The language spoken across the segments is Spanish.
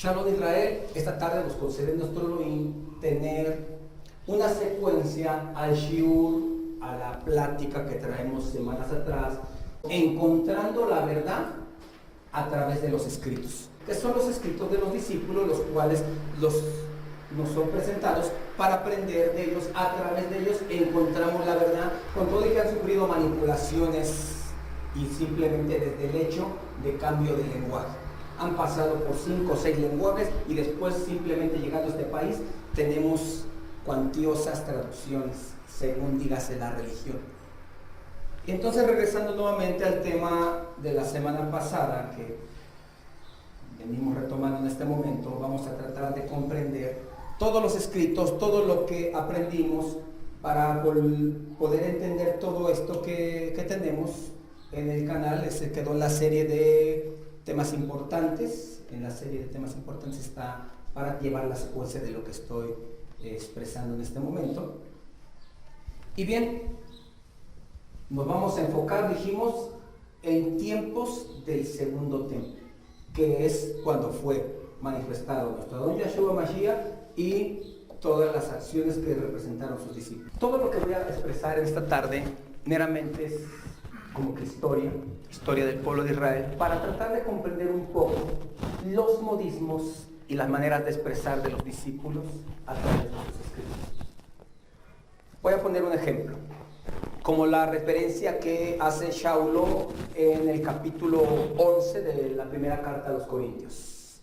Shalom Israel, esta tarde nos concede nuestro Elohim tener una secuencia al shiur, a la plática que traemos semanas atrás, encontrando la verdad a través de los escritos, que son los escritos de los discípulos, los cuales nos son presentados para aprender de ellos. A través de ellos encontramos la verdad, con todo y que han sufrido manipulaciones y simplemente desde el hecho de cambio de lenguaje. Han pasado por 5 o 6 lenguajes y después, simplemente llegando a este país, tenemos cuantiosas traducciones según dígase la religión. Entonces, regresando nuevamente al tema de la semana pasada que venimos retomando en este momento, vamos a tratar de comprender todos los escritos, todo lo que aprendimos para poder entender todo esto que tenemos en el canal. Se quedó la serie de temas importantes. En la serie de temas importantes está para llevar la secuencia de lo que estoy expresando en este momento. Y bien, nos vamos a enfocar, dijimos, en tiempos del segundo templo, que es cuando fue manifestado nuestro Adón Yahshua Mashiach y todas las acciones que representaron sus discípulos. Todo lo que voy a expresar en esta tarde meramente es como que historia del pueblo de Israel, para tratar de comprender un poco los modismos y las maneras de expresar de los discípulos a través de sus escritos. Voy a poner un ejemplo, como la referencia que hace Shaulo en el capítulo 11 de la primera carta a los Corintios.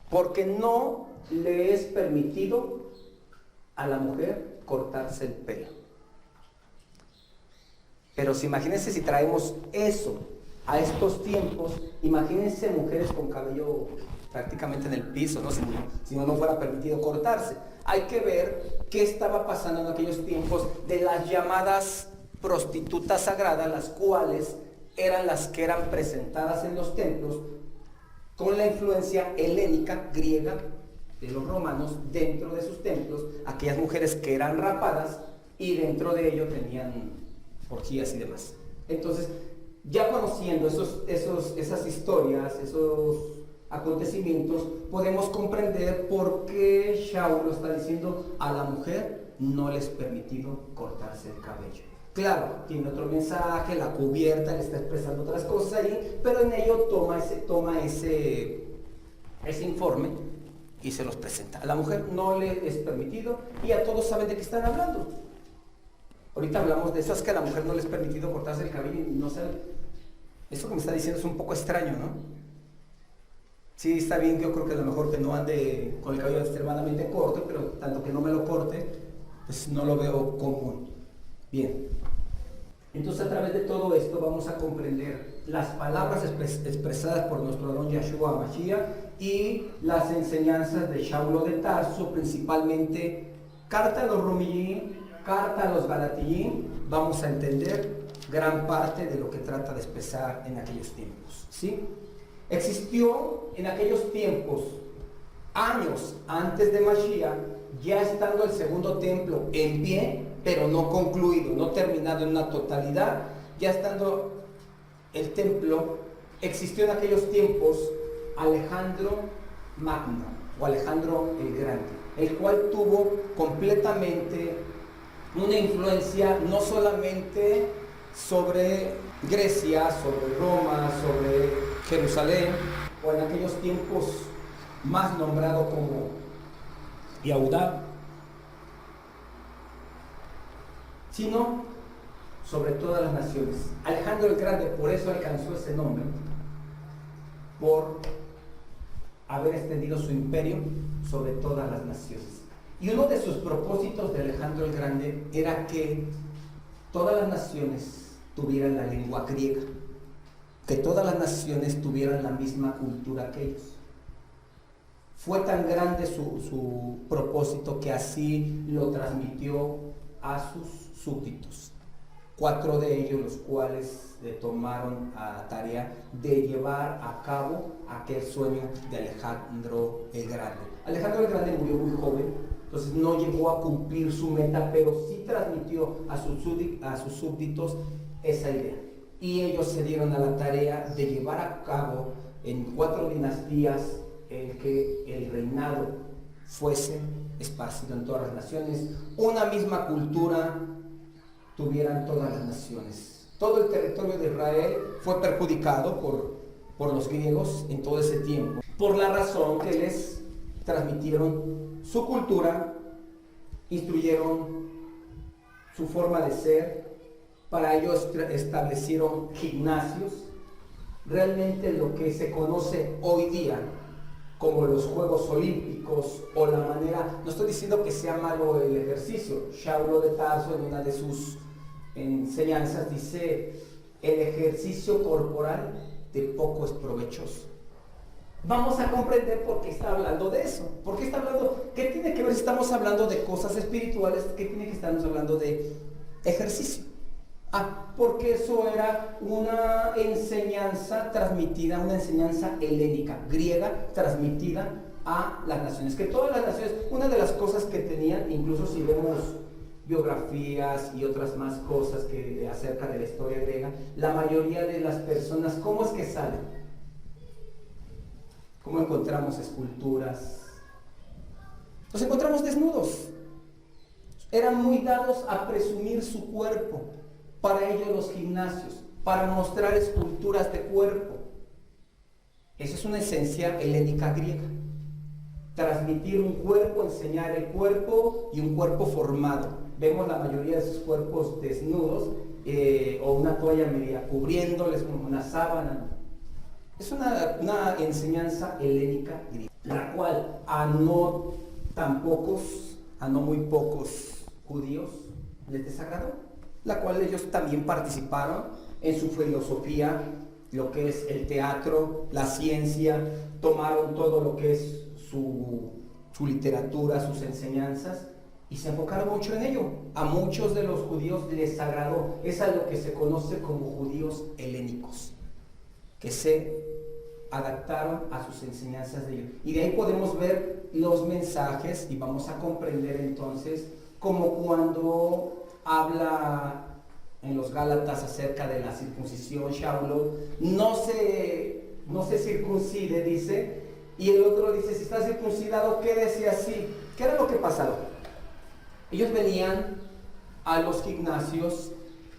Porque no le es permitido a la mujer cortarse el pelo. Pero imagínense si traemos eso a estos tiempos, imagínense mujeres con cabello prácticamente en el piso, ¿no? Si no fuera permitido cortarse. Hay que ver qué estaba pasando en aquellos tiempos de las llamadas prostitutas sagradas, las cuales eran las que eran presentadas en los templos con la influencia helénica, griega, de los romanos, dentro de sus templos, aquellas mujeres que eran rapadas y dentro de ello tenían orgías y demás. Entonces, ya conociendo esas historias, esos acontecimientos, podemos comprender por qué Shaulo está diciendo a la mujer no les es permitido cortarse el cabello. Claro, tiene otro mensaje, la cubierta le está expresando otras cosas ahí, pero en ello toma ese informe y se los presenta. A la mujer no le es permitido y a todos saben de qué están hablando. Ahorita hablamos de eso, es que a la mujer no les es permitido cortarse el cabello y no saben. Eso que me está diciendo es un poco extraño, ¿no? Sí, está bien, yo creo que a lo mejor que no ande con el cabello extremadamente corto, pero tanto que no me lo corte, pues no lo veo común. Bien. Entonces, a través de todo esto vamos a comprender las palabras expresadas por nuestro Adón Yahshua Mashiach y las enseñanzas de Shaulo de Tarso, principalmente carta a los Romillín, carta a los Galatiyín. Vamos a entender gran parte de lo que trata de expresar en aquellos tiempos, ¿sí? Existió en aquellos tiempos, años antes de Mashiach, ya estando el segundo templo en pie, pero no concluido, no terminado en una totalidad, ya estando el templo, existió en aquellos tiempos Alejandro Magno, o Alejandro el Grande, el cual tuvo completamente una influencia no solamente sobre Grecia, sobre Roma, sobre Jerusalén, o en aquellos tiempos más nombrado como Yahudá, sino sobre todas las naciones. Alejandro el Grande por eso alcanzó ese nombre, por haber extendido su imperio sobre todas las naciones. Y uno de sus propósitos de Alejandro el Grande era que todas las naciones tuvieran la lengua griega, que todas las naciones tuvieran la misma cultura que ellos. Fue tan grande su propósito que así lo transmitió a sus súbditos. 4 de ellos, los cuales le tomaron a la tarea de llevar a cabo aquel sueño de Alejandro el Grande. Alejandro el Grande murió muy joven, entonces no llegó a cumplir su meta, pero sí transmitió a sus súbditos esa idea. Y ellos se dieron a la tarea de llevar a cabo en 4 dinastías el que el reinado fuese esparcido en todas las naciones, una misma cultura tuvieran todas las naciones. Todo el territorio de Israel fue perjudicado por los griegos en todo ese tiempo, por la razón que les transmitieron su cultura, instruyeron su forma de ser. Para ello establecieron gimnasios, realmente lo que se conoce hoy día como los Juegos Olímpicos, o la manera, no estoy diciendo que sea malo el ejercicio. Saulo de Tarso, en una de sus enseñanzas, dice: el ejercicio corporal de poco es provechoso. Vamos a comprender por qué está hablando de eso. ¿Por qué está hablando? ¿Qué tiene que ver si estamos hablando de cosas espirituales? ¿Qué tiene que estarnos hablando de ejercicio? Porque eso era una enseñanza transmitida, una enseñanza helénica, griega, transmitida a las naciones. Que todas las naciones, una de las cosas que tenían, incluso si vemos biografías y otras más cosas que acerca de la historia griega, la mayoría de las personas, ¿cómo es que salen? ¿Cómo encontramos esculturas? Los encontramos desnudos. Eran muy dados a presumir su cuerpo. Para ello los gimnasios, para mostrar esculturas de cuerpo. Esa es una esencia helénica griega. Transmitir un cuerpo, enseñar el cuerpo y un cuerpo formado. Vemos la mayoría de sus cuerpos desnudos, o una toalla media cubriéndoles como una sábana. Es una enseñanza helénica griega, la cual a no muy pocos judíos les desagradó, la cual ellos también participaron en su filosofía, lo que es el teatro, la ciencia, tomaron todo lo que es su literatura, sus enseñanzas, y se enfocaron mucho en ello. A muchos de los judíos les agradó. Es a lo que se conoce como judíos helénicos, que se adaptaron a sus enseñanzas de ellos. Y de ahí podemos ver los mensajes, y vamos a comprender entonces como cuando habla en los Gálatas acerca de la circuncisión, Saulo no se circuncide, dice, y el otro dice: si está circuncidado, quédese así. ¿Qué era lo que pasaba? Ellos venían a los gimnasios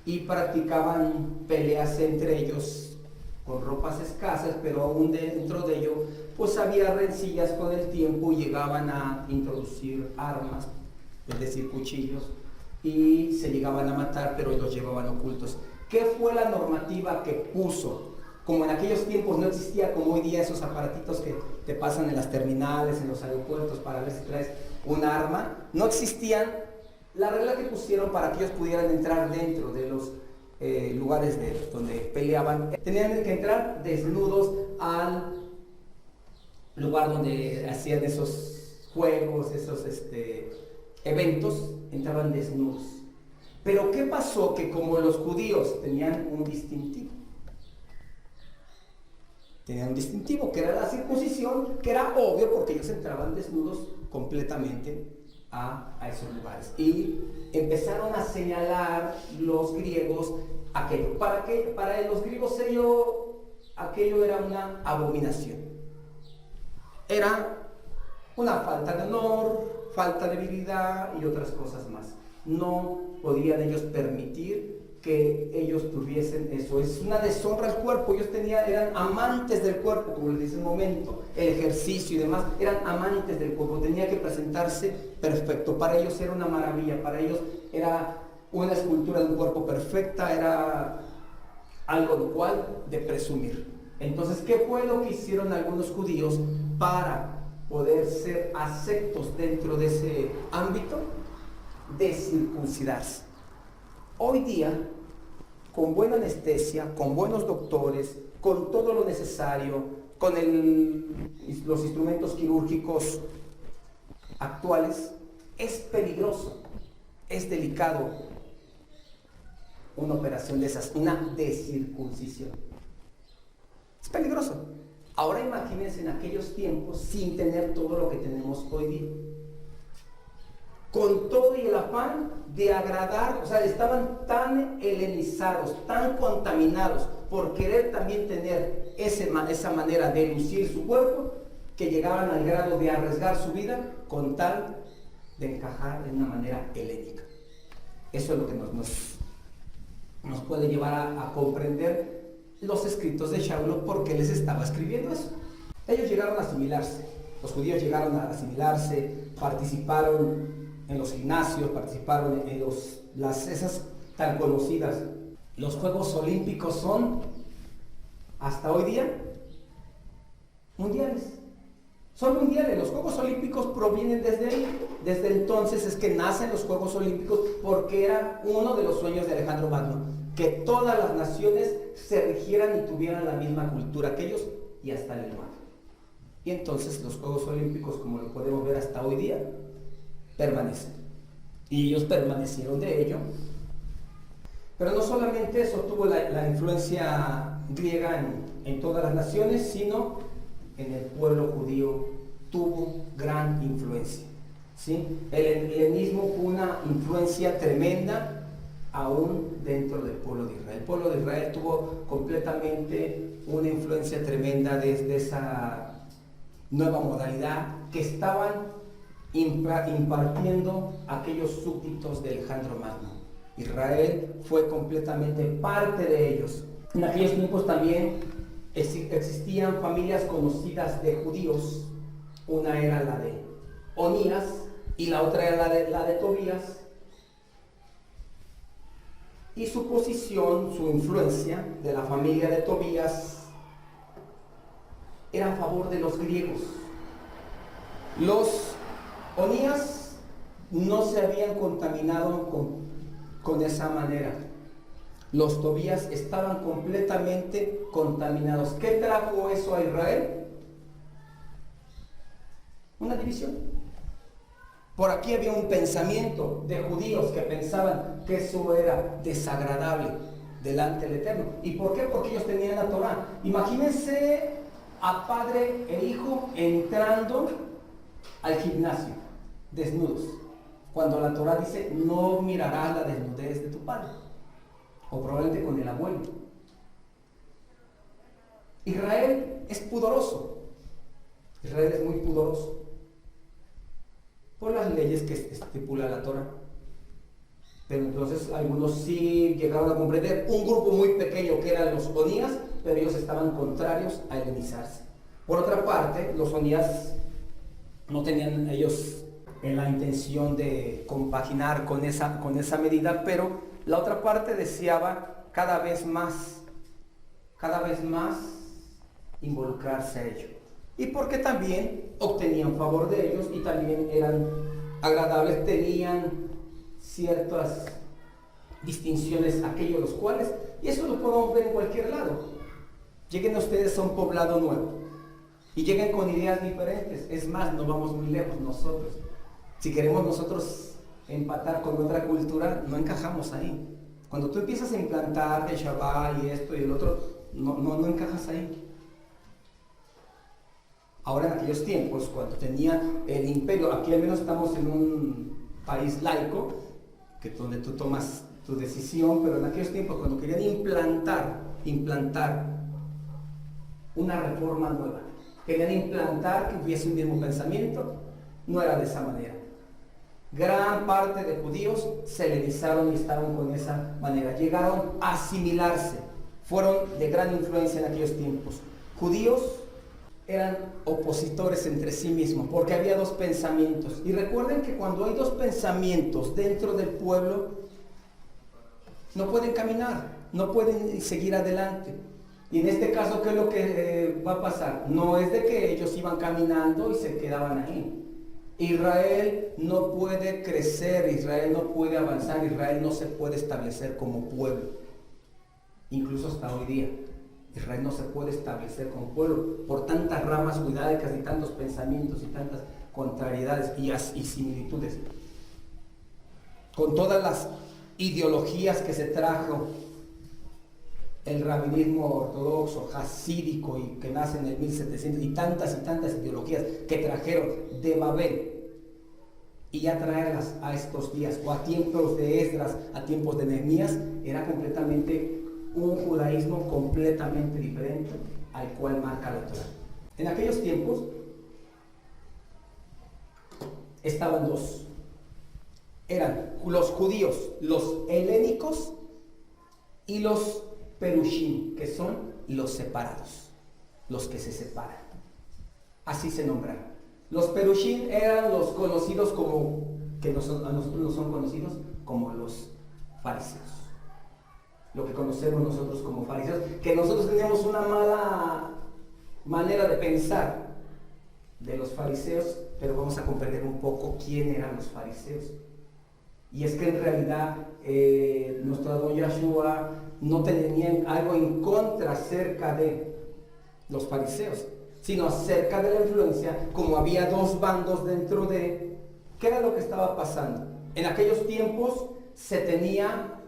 y practicaban peleas entre ellos con ropas escasas, pero aún dentro de ello pues había rencillas con el tiempo y llegaban a introducir armas, es decir, cuchillos, y se llegaban a matar, pero los llevaban ocultos. ¿Qué fue la normativa que puso? Como en aquellos tiempos no existía como hoy día esos aparatitos que te pasan en las terminales, en los aeropuertos para ver si traes un arma, no existían. La regla que pusieron para que ellos pudieran entrar dentro de los lugares donde peleaban, tenían que entrar desnudos al lugar donde hacían esos juegos, esos eventos, entraban desnudos. Pero ¿qué pasó? Que como los judíos tenían un distintivo, que era la circuncisión, que era obvio porque ellos entraban desnudos completamente a esos lugares. Y empezaron a señalar los griegos aquello. Para los griegos aquello era una abominación. Era una falta de honor, falta de virilidad y otras cosas más. No podían ellos permitir que ellos tuviesen eso. Es una deshonra al cuerpo. Ellos eran amantes del cuerpo, como les dice un momento, el ejercicio y demás, eran amantes del cuerpo. Tenía que presentarse perfecto. Para ellos era una maravilla, para ellos era una escultura de un cuerpo perfecta, era algo lo cual de presumir. Entonces, ¿qué fue lo que hicieron algunos judíos para poder ser aceptos dentro de ese ámbito? De circuncidarse. Hoy día, con buena anestesia, con buenos doctores, con todo lo necesario, con los instrumentos quirúrgicos actuales, es peligroso, es delicado una operación de esas, una descircuncisión. Es peligroso. Ahora imagínense en aquellos tiempos sin tener todo lo que tenemos hoy día. Con todo y el afán de agradar, o sea, estaban tan helenizados, tan contaminados por querer también tener esa manera de lucir su cuerpo, que llegaban al grado de arriesgar su vida con tal de encajar de una manera helénica. Eso es lo que nos puede llevar a comprender los escritos de Shaulo, porque les estaba escribiendo eso. Ellos llegaron a asimilarse, los judíos llegaron a asimilarse, participaron en los gimnasios, participaron en esas tan conocidas. Los Juegos Olímpicos son, hasta hoy día, mundiales. Son mundiales, los Juegos Olímpicos provienen desde ahí. Desde entonces es que nacen los Juegos Olímpicos, porque era uno de los sueños de Alejandro Magno, que todas las naciones se rigieran y tuvieran la misma cultura que ellos, y hasta el lenguaje. Y entonces los Juegos Olímpicos, como lo podemos ver hasta hoy día, permanecen. Y ellos permanecieron de ello. Pero no solamente eso tuvo la influencia griega en todas las naciones, sino en el pueblo judío tuvo gran influencia. ¿Sí? El helenismo fue una influencia tremenda aún dentro del pueblo de Israel. El pueblo de Israel tuvo completamente una influencia tremenda desde esa nueva modalidad que estaban impartiendo aquellos súbditos de Alejandro Magno. Israel fue completamente parte de ellos. En aquellos tiempos también existían familias conocidas de judíos. Una era la de Onías y la otra era la de Tobías. Y su posición, su influencia de la familia de Tobías era a favor de los griegos. Los Onías no se habían contaminado con esa manera. Los Tobías estaban completamente contaminados. ¿Qué trajo eso a Israel? Una división. Por aquí había un pensamiento de judíos que pensaban que eso era desagradable delante del Eterno. ¿Y por qué? Porque ellos tenían la Torá. Imagínense a padre e hijo entrando al gimnasio, desnudos, cuando la Torá dice: no mirarás la desnudez de tu padre, o probablemente con el abuelo. Israel es pudoroso. Israel es muy pudoroso por las leyes que estipula la Torá. Pero entonces algunos sí llegaron a comprender, un grupo muy pequeño que eran los Onías, pero ellos estaban contrarios a helenizarse. Por otra parte, los Onías no tenían ellos la intención de compaginar con esa medida, pero la otra parte deseaba cada vez más involucrarse a ello. Y porque también obtenían favor de ellos y también eran agradables, tenían ciertas distinciones aquellos los cuales, y eso lo podemos ver en cualquier lado. Lleguen ustedes a un poblado nuevo y lleguen con ideas diferentes. Es más, no vamos muy lejos nosotros. Si queremos nosotros empatar con otra cultura, no encajamos ahí. Cuando tú empiezas a implantar el Shabbat y esto y el otro, no encajas ahí. Ahora, en aquellos tiempos, cuando tenía el imperio, aquí al menos estamos en un país laico, que donde tú tomas tu decisión, pero en aquellos tiempos, cuando querían implantar una reforma nueva, querían implantar que hubiese un mismo pensamiento, no era de esa manera. Gran parte de judíos se helenizaron y estaban con esa manera, llegaron a asimilarse, fueron de gran influencia en aquellos tiempos. Judíos eran opositores entre sí mismos, porque había dos pensamientos. Y recuerden que cuando hay dos pensamientos dentro del pueblo, no pueden caminar, no pueden seguir adelante. Y en este caso, ¿qué es lo que va a pasar? No es de que ellos iban caminando y se quedaban ahí. Israel no puede crecer, Israel no puede avanzar, Israel no se puede establecer como pueblo. Incluso hasta hoy día. Israel no se puede establecer como pueblo por tantas ramas judaicas y tantos pensamientos y tantas contrariedades y similitudes. Con todas las ideologías que se trajo el rabinismo ortodoxo, hasídico, y que nace en el 1700, y tantas ideologías que trajeron de Babel, y ya traerlas a estos días, o a tiempos de Esdras, a tiempos de Nehemías, era completamente un judaísmo completamente diferente al cual marca la Torá. En aquellos tiempos, estaban dos. Eran los judíos, los helénicos y los perushim, que son los separados, los que se separan. Así se nombran. Los perushim eran los conocidos como, a nosotros nos son conocidos como los fariseos. Lo que conocemos nosotros como fariseos, que nosotros teníamos una mala manera de pensar de los fariseos, pero vamos a comprender un poco quién eran los fariseos. Y es que en realidad nuestro don Yahshua no tenía algo en contra acerca de los fariseos, sino acerca de la influencia, como había dos bandos dentro de... ¿Qué era lo que estaba pasando? En aquellos tiempos se tenía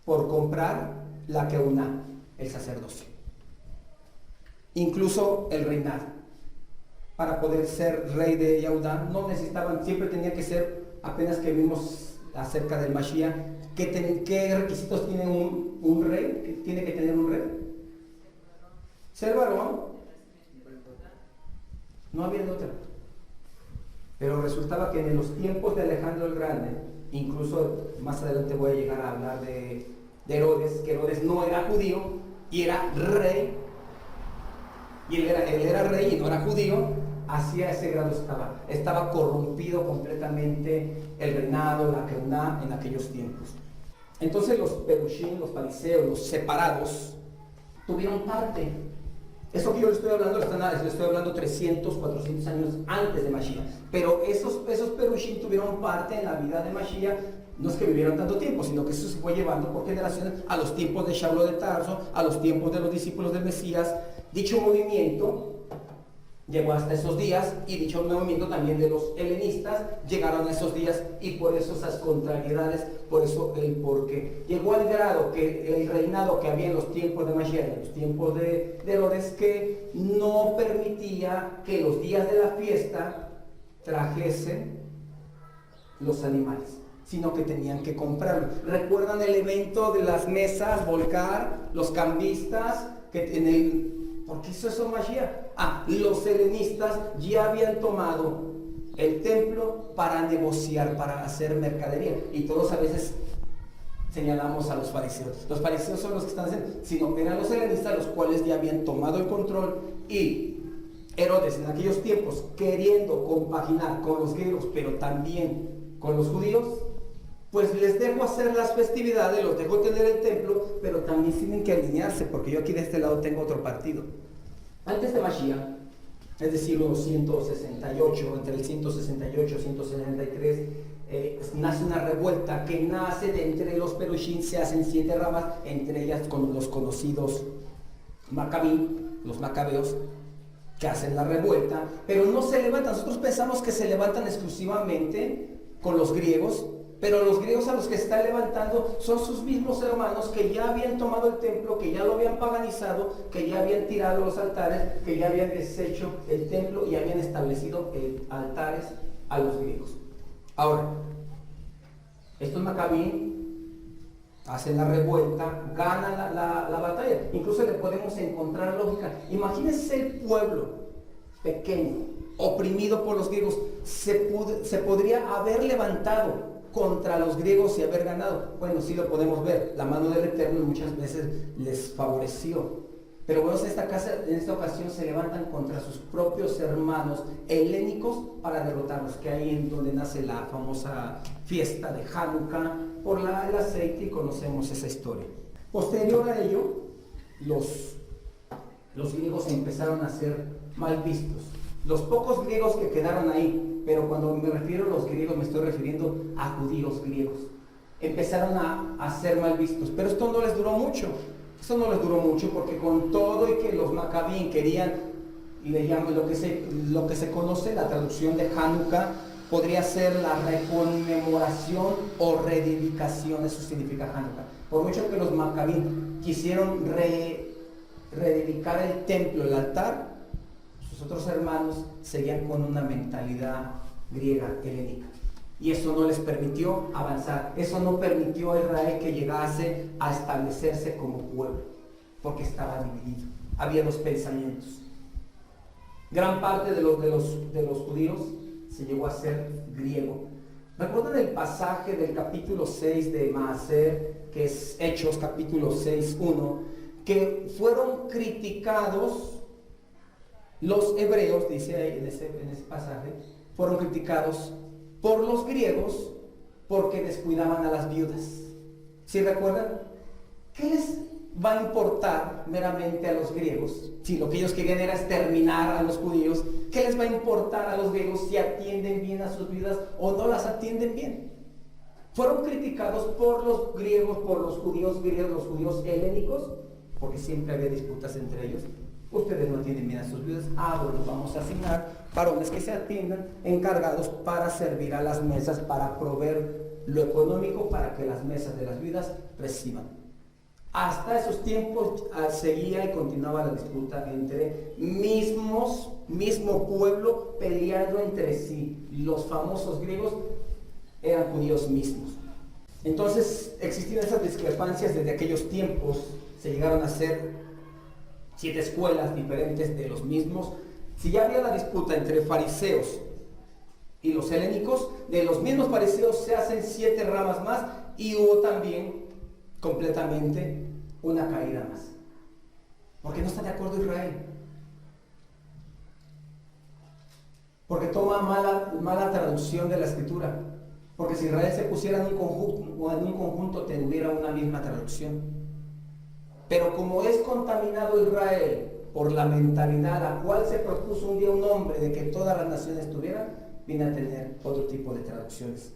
por comprar la keuná, el sacerdocio, incluso el reinado. Para poder ser rey de Yehudá no necesitaban, siempre tenía que ser, apenas que vimos acerca del Mashiach, ¿qué requisitos tiene un rey? ¿Qué tiene que tener un rey? Ser varón. No había de otra. Pero resultaba que en los tiempos de Alejandro el Grande, incluso más adelante voy a llegar a hablar de Herodes, que Herodes no era judío y era rey, y él era rey y no era judío. Hacia ese grado estaba corrompido completamente el reinado, la keuná en aquellos tiempos. Entonces los perushim, los fariseos, los separados, tuvieron parte. Eso que yo le estoy hablando, le estoy hablando 300, 400 años antes de Mashiach. Pero esos perushim tuvieron parte en la vida de Mashiach. No es que vivieron tanto tiempo, sino que eso se fue llevando por generaciones a los tiempos de Saulo de Tarso, a los tiempos de los discípulos del Mesías. Dicho movimiento llegó hasta esos días, y dicho movimiento también de los helenistas llegaron a esos días, y por eso esas contrariedades, por eso el porqué. Llegó al grado que el reinado que había en los tiempos de Mashiach, en los tiempos de Herodes, que no permitía que los días de la fiesta trajesen los animales, sino que tenían que comprarlo. ¿Recuerdan el evento de las mesas, volcar, los cambistas, que en el... ¿Por qué hizo eso Mashiach? Los helenistas ya habían tomado el templo para negociar, para hacer mercadería. Y todos a veces señalamos a los fariseos. Los fariseos son los que están haciendo, sino que eran los helenistas los cuales ya habían tomado el control. Y Herodes en aquellos tiempos, queriendo compaginar con los griegos, pero también con los judíos, pues les dejo hacer las festividades, los dejo tener el templo, pero también tienen que alinearse, porque yo aquí de este lado tengo otro partido. Antes de Mashiach, es decir, los 168, entre el 168 y 163, nace una revuelta que nace de entre los perushim, se hacen 7 ramas, entre ellas con los conocidos Maccabí, los macabeos, que hacen la revuelta, pero no se levantan. Nosotros pensamos que se levantan exclusivamente con los griegos, pero los griegos a los que se están levantando son sus mismos hermanos que ya habían tomado el templo, que ya lo habían paganizado, que ya habían tirado los altares, que ya habían deshecho el templo y habían establecido altares a los griegos. Ahora, estos Maccabí hacen la revuelta, ganan la batalla. Incluso le podemos encontrar lógica. Imagínense el pueblo pequeño, oprimido por los griegos, se podría haber levantado contra los griegos y haber ganado. Bueno, sí lo podemos ver, la mano del Eterno muchas veces les favoreció, pero bueno, en esta ocasión se levantan contra sus propios hermanos helénicos para derrotarlos, que ahí es donde nace la famosa fiesta de Hanukkah por el aceite, y conocemos esa historia. Posterior a ello, los griegos empezaron a ser mal vistos. Los pocos griegos que quedaron ahí, pero cuando me refiero a los griegos me estoy refiriendo a judíos griegos, empezaron a ser mal vistos. Pero esto no les duró mucho. Esto no les duró mucho, porque con todo y que los Maccabí querían, le llaman lo que se conoce, la traducción de Hanukkah, podría ser la reconmemoración o rededicación. Eso significa Hanukkah. Por mucho que los Maccabí quisieron rededicar el templo, el altar, sus otros hermanos seguían con una mentalidad griega, helénica. Y eso no les permitió avanzar. Eso no permitió a Israel que llegase a establecerse como pueblo, porque estaba dividido. Había dos pensamientos. Gran parte de los judíos se llegó a ser griego. ¿Recuerdan el pasaje del capítulo 6 de Maaser, que es Hechos capítulo 6:1, que fueron criticados los hebreos, dice ahí en ese pasaje, fueron criticados por los griegos porque descuidaban a las viudas? ¿Sí recuerdan? ¿Qué les va a importar meramente a los griegos? Si lo que ellos querían era exterminar a los judíos, ¿qué les va a importar a los griegos si atienden bien a sus viudas o no las atienden bien? Fueron criticados por los griegos, por los judíos griegos, los judíos helénicos, porque siempre había disputas entre ellos. Ustedes no atienden bien a sus viudas, bueno, vamos a asignar varones que se atiendan, encargados para servir a las mesas, para proveer lo económico para que las mesas de las viudas reciban. Hasta esos tiempos seguía y continuaba la disputa entre mismo pueblo peleando entre sí. Los famosos griegos eran judíos mismos. Entonces existían esas discrepancias desde aquellos tiempos. Se llegaron a hacer 7 escuelas diferentes de los mismos. Si ya había la disputa entre fariseos y los helénicos, de los mismos fariseos se hacen 7 ramas más, y hubo también completamente una caída más, porque no está de acuerdo Israel, porque toma mala traducción de la escritura, porque si Israel se pusiera en un conjunto tendría una misma traducción, pero como es contaminado Israel por la mentalidad a cual se propuso un día un hombre de que todas las naciones tuvieran, viene a tener otro tipo de traducciones.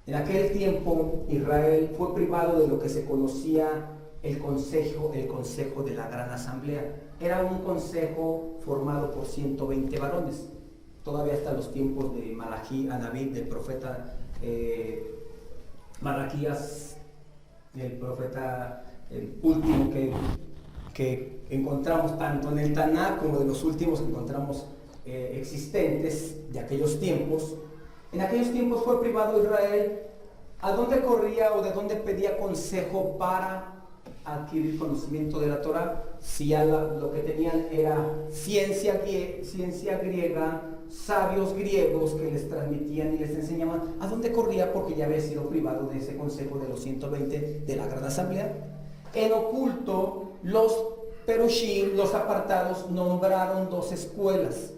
En aquel tiempo Israel fue privado de lo que se conocía el consejo de la Gran Asamblea. Era un consejo formado por 120 varones. Todavía hasta los tiempos de Malaquí, Anabí, del profeta Malaquías, el profeta el último que encontramos tanto en el Tanakh como de los últimos que encontramos existentes de aquellos tiempos. En aquellos tiempos fue privado Israel. ¿A dónde corría o de dónde pedía consejo para adquirir conocimiento de la Torah? Si ya lo que tenían era ciencia griega, sabios griegos que les transmitían y les enseñaban, ¿a dónde corría? Porque ya había sido privado de ese consejo de los 120 de la Gran Asamblea. En oculto, los perushim, los apartados, nombraron 2 escuelas.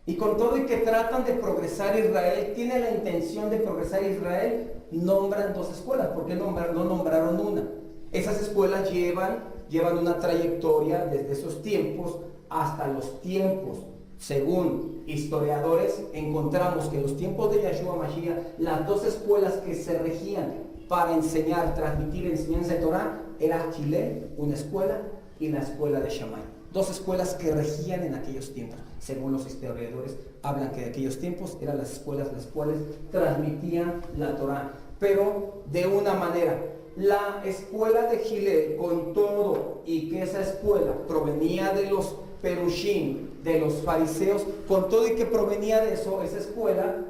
Y con todo y que tratan de progresar Israel, tiene la intención de progresar Israel, nombran 2 escuelas. ¿Por qué no nombraron una? Esas escuelas llevan una trayectoria desde esos tiempos hasta los tiempos. Según historiadores, encontramos que en los tiempos de Yahshua Mashiach, las 2 escuelas que se regían para enseñar, transmitir enseñanza de Torah, era Hillel, una escuela, y la escuela de Shammai. 2 escuelas que regían en aquellos tiempos. Según los historiadores, hablan que de aquellos tiempos eran las escuelas las cuales transmitían la Torah, pero de una manera. La escuela de Hillel, con todo y que esa escuela provenía de los perushim, de los fariseos, con todo y que provenía de eso, esa escuela,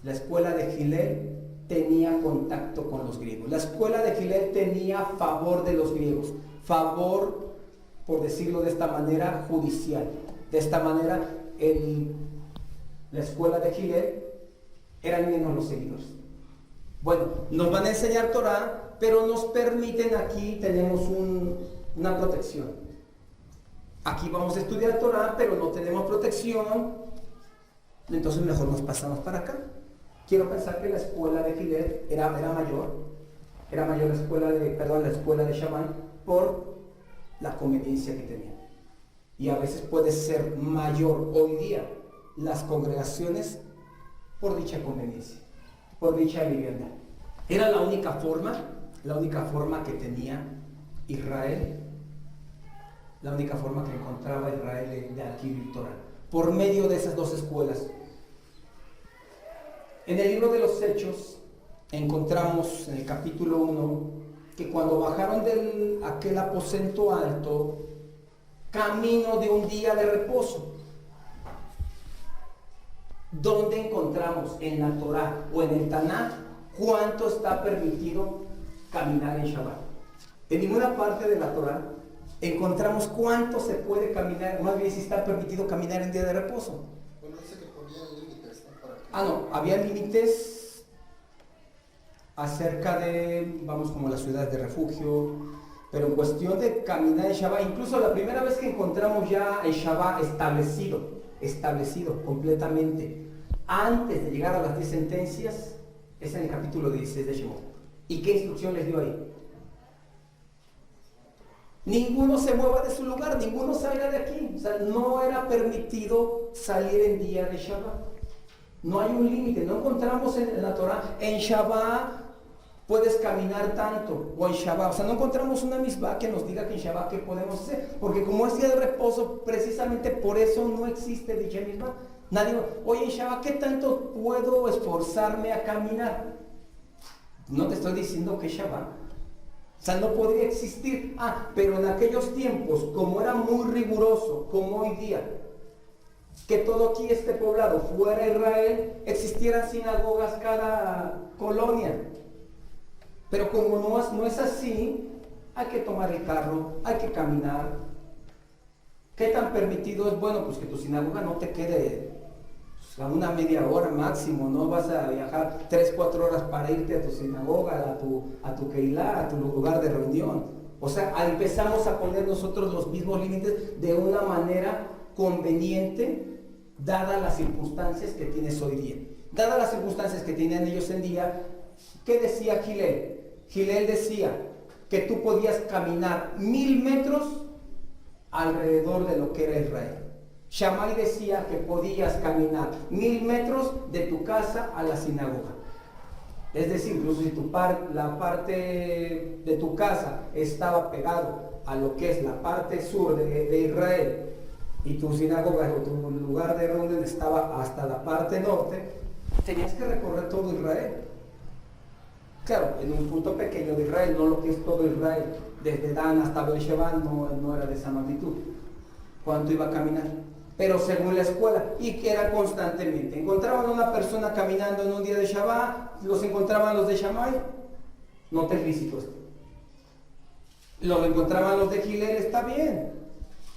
la escuela de Hillel tenía contacto con los griegos. La escuela de Hillel tenía favor de los griegos, favor, por decirlo de esta manera, judicial. De esta manera, la escuela de Hillel eran menos los seguidores. Bueno, nos van a enseñar Torah, pero nos permiten, aquí tenemos una protección. Aquí vamos a estudiar Torah, pero no tenemos protección, entonces mejor nos pasamos para acá. Quiero pensar que la escuela de Hillel era mayor la escuela de Shammai por la conveniencia que tenía. Y a veces puede ser mayor hoy día las congregaciones por dicha conveniencia, por dicha liviandad. Era la única forma que tenía Israel, la única forma que encontraba Israel de adquirir Torah, por medio de esas 2 escuelas. En el libro de los Hechos encontramos en el capítulo 1 que cuando bajaron de aquel aposento alto, camino de un día de reposo, ¿dónde encontramos en la Torah o en el Tanakh cuánto está permitido caminar en Shabbat? En ninguna parte de la Torah encontramos cuánto se puede caminar, más bien si está permitido caminar en día de reposo. Bueno, dice que ponían límites, No, había límites acerca de, vamos, como las ciudades de refugio, pero en cuestión de caminar en Shabbat, incluso la primera vez que encontramos ya el Shabbat establecido completamente, antes de llegar a las 10 sentencias, es en el capítulo 16 de Shemot. ¿Y qué instrucción les dio ahí? Ninguno se mueva de su lugar, ninguno salga de aquí. O sea, no era permitido salir en día de Shabbat. No hay un límite, no encontramos en la Torah, en Shabbat puedes caminar tanto, o en Shabbat, o sea, no encontramos una misma que nos diga que en Shabbat qué podemos hacer, porque como es día de reposo, precisamente por eso no existe dicha misma. Nadie, oye, en Shabbat, ¿qué tanto puedo esforzarme a caminar? No te estoy diciendo que Shabbat, o sea, no podría existir. Pero en aquellos tiempos, como era muy riguroso, como hoy día, que todo aquí este poblado fuera Israel, existieran sinagogas cada colonia. Pero como no es así, hay que tomar el carro, hay que caminar. ¿Qué tan permitido es? Bueno, pues que tu sinagoga no te quede a una media hora máximo, no vas a viajar 3-4 horas para irte a tu sinagoga, a tu Keilah, a tu lugar de reunión. O sea, empezamos a poner nosotros los mismos límites de una manera conveniente, dadas las circunstancias que tienes hoy día. Dadas las circunstancias que tenían ellos en día, ¿qué decía Gilel? Gilel decía que tú podías caminar 1000 metros alrededor de lo que era Israel. Shammai decía que podías caminar 1000 metros de tu casa a la sinagoga. Es decir, incluso si la parte de tu casa estaba pegado a lo que es la parte sur de Israel, y tu sinagoga o tu lugar de reunión estaba hasta la parte norte, tenías que recorrer todo Israel. Claro, en un punto pequeño de Israel, no lo que es todo Israel, desde Dan hasta Beersheba no era de esa magnitud. ¿Cuánto iba a caminar? Pero según la escuela, y que era constantemente. Encontraban a una persona caminando en un día de Shabbat, los encontraban los de Shammai, no te lícito esto. Los encontraban los de Gilel, está bien.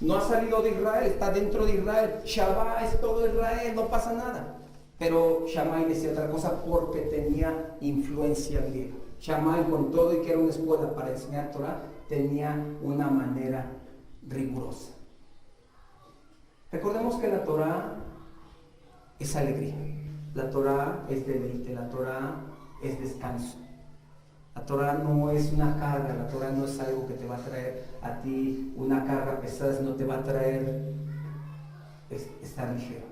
No ha salido de Israel, está dentro de Israel. Shabbat es todo Israel, no pasa nada. Pero Shammai decía otra cosa porque tenía influencia griega. Shammai, con todo y que era una escuela para enseñar Torah, tenía una manera rigurosa. Recordemos que la Torah es alegría, la Torah es deleite, la Torah es descanso. La Torah no es una carga, la Torah no es algo que te va a traer a ti una carga pesada, sino te va a traer estar ligero,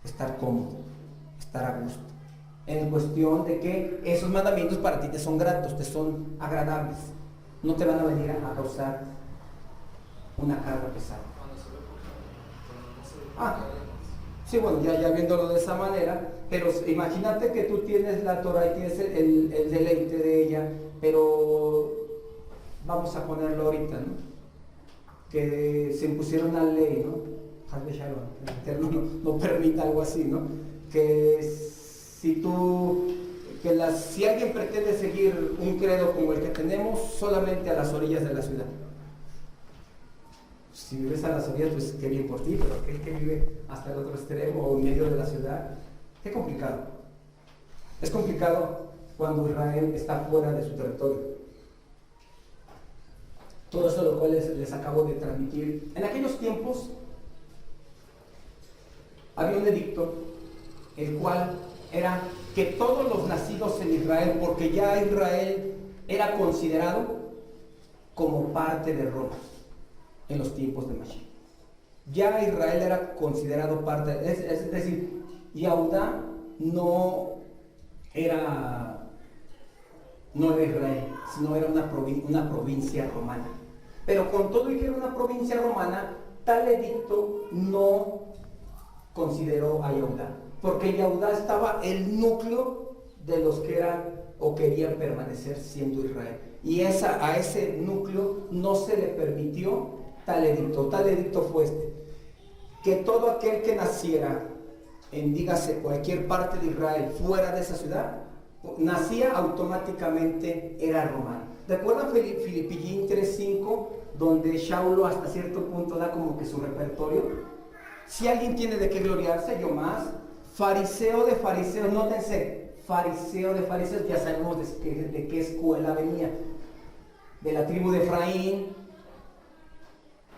estar cómodo, estar a gusto. En cuestión de que esos mandamientos para ti te son gratos, te son agradables, no te van a venir a causar una carga pesada. Sí, bueno, ya viéndolo de esa manera, pero imagínate que tú tienes la Torah y tienes el deleite de ella, pero vamos a ponerlo ahorita, ¿no? Que se impusiera una ley, ¿no? El Eterno no permita algo así, ¿no? Que si alguien pretende seguir un credo como el que tenemos, solamente a las orillas de la ciudad. Si vives a las orillas, pues qué bien por ti, pero aquel que vive hasta el otro extremo o en medio de la ciudad, qué complicado. Es complicado cuando Israel está fuera de su territorio. Todo eso lo cual les acabo de transmitir. En aquellos tiempos había un edicto, el cual era que todos los nacidos en Israel, porque ya Israel era considerado como parte de Roma en los tiempos de Mashiach. Ya Israel era considerado parte, es decir, Yehudá no era Israel, sino era una provincia romana. Pero con todo y que era una provincia romana, tal edicto no consideró a Yehudá, porque Yehudá estaba el núcleo de los que eran o querían permanecer siendo Israel. Y a ese núcleo no se le permitió tal edicto. Tal edicto fue que todo aquel que naciera en, dígase, cualquier parte de Israel fuera de esa ciudad, nacía automáticamente, era romano. ¿Recuerdan Filipillín 3:5, donde Shaulo hasta cierto punto da como que su repertorio? Si alguien tiene de qué gloriarse, yo más. fariseo de fariseos, nótense, fariseo de fariseos, ya sabemos de qué escuela venía, de la tribu de Efraín.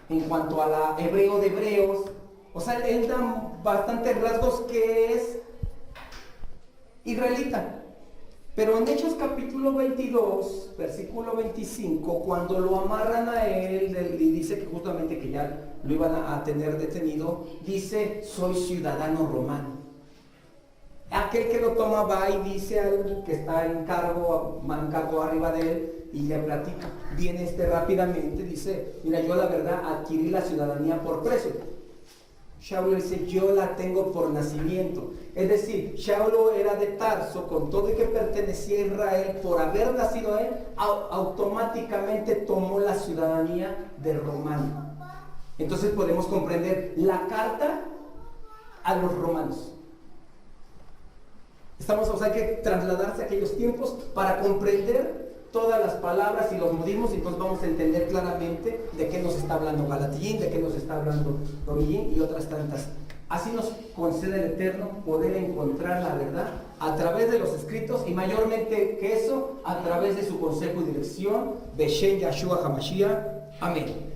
En cuanto a la hebreo de hebreos, o sea, él da bastantes rasgos que es israelita. Pero en Hechos capítulo 22, versículo 25, cuando lo amarran a él y dice que justamente que ya lo iban a tener detenido, dice: soy ciudadano romano. Aquel que lo toma va y dice al que está en cargo arriba de él y le platica. Viene rápidamente, dice: mira, yo la verdad adquirí la ciudadanía por precio. Saulo dice: yo la tengo por nacimiento. Es decir, Saulo era de Tarso, con todo y que pertenecía a Israel, por haber nacido él, automáticamente tomó la ciudadanía de romano. Entonces podemos comprender la carta a los romanos. O sea, hay que trasladarse a aquellos tiempos para comprender todas las palabras y los modismos, y entonces vamos a entender claramente de qué nos está hablando Galatillín, de qué nos está hablando Romillín y otras tantas. Así nos concede el Eterno poder encontrar la verdad a través de los escritos, y mayormente que eso, a través de su consejo y dirección, Beshem Yahshua HaMashiach. Amén.